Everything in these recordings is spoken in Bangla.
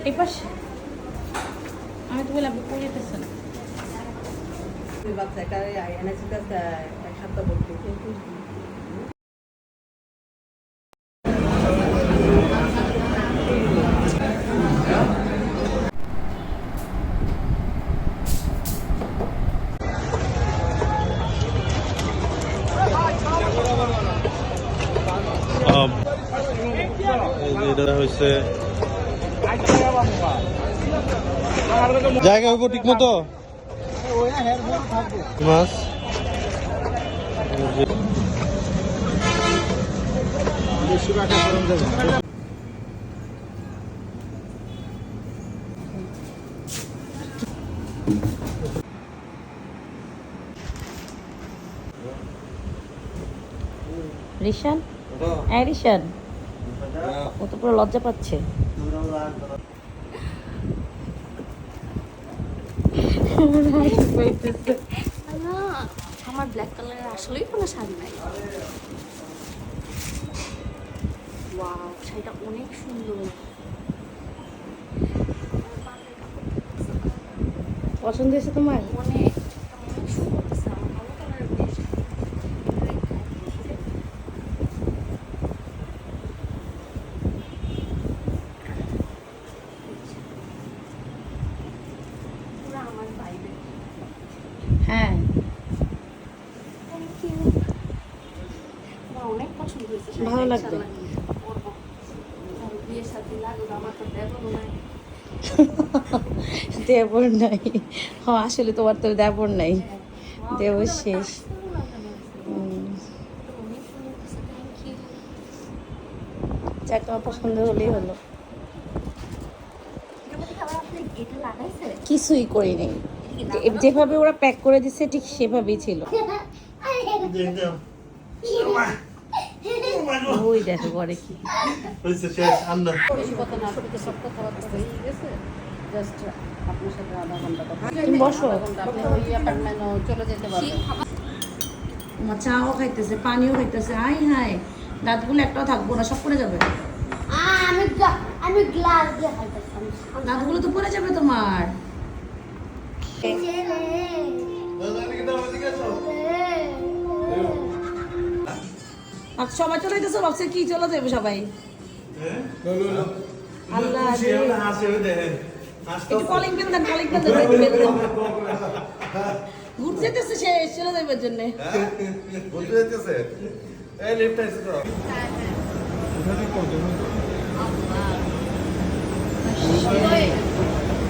এই পাশে আমি তো বললাম পড়ে যেতেছে না বাচ্চা এনেছি এক সপ্তাহ ভর্তি এটা হচ্ছে জায়গা হইব ঠিক মতো মাছ রিশান রিশান ও তো পুরো লজ্জা পাচ্ছে আমার ব্ল্যাক কালারের আসলেই কোনো শাড়ি নাই ওয়াও শাড়িটা অনেক সুন্দর পছন্দ হয়েছে তোমার অনেক অনেক সুন্দর আমার ভালো কালারের পুরো আমার বাইরে হ্যাঁ আমার অনেক পছন্দ হয়েছে ভালো লাগবে। বিয়ের সাথে লাগবে আমার তো দেবো নাই দেবর নাই আসলে তোমার তো দেবর নাই দেবর শেষ যাক তোমার পছন্দ হলেই হলো কিছুই করি নাই যেভাবে ওরা প্যাক করে দিচ্ছে ঠিক সেভাবেই ছিল ওই দেখো ঘরে কি তুমি বসো আমার চাও খাইতেছে পানিও খাইতেছে আই হাই দাঁতগুলো একটাও থাকবো না সব পড়ে যাবে আমি গ্লাস দিয়ে খাইতেছি দাঁতগুলো তো পড়ে যাবে তোমার সবাই চলে যেতেছে ভাবছে কি চলে যাবে সবাই আল্লাহ একটু কলিং বেল দেন কলিং বেল দেন ঘুরতে যেতেছে সে চলে যাবে জন্য বলতে যেতেছে এই লিফট আছে তো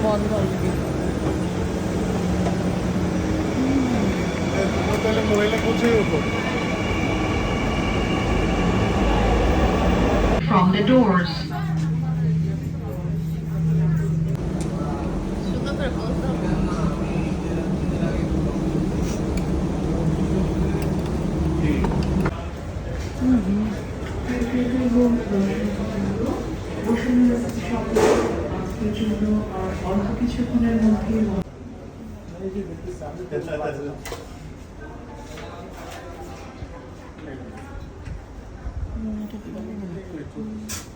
বন্ধ মোবাইলে কোথায় উপর from the doors. অল্প কিছুক্ষণের মধ্যে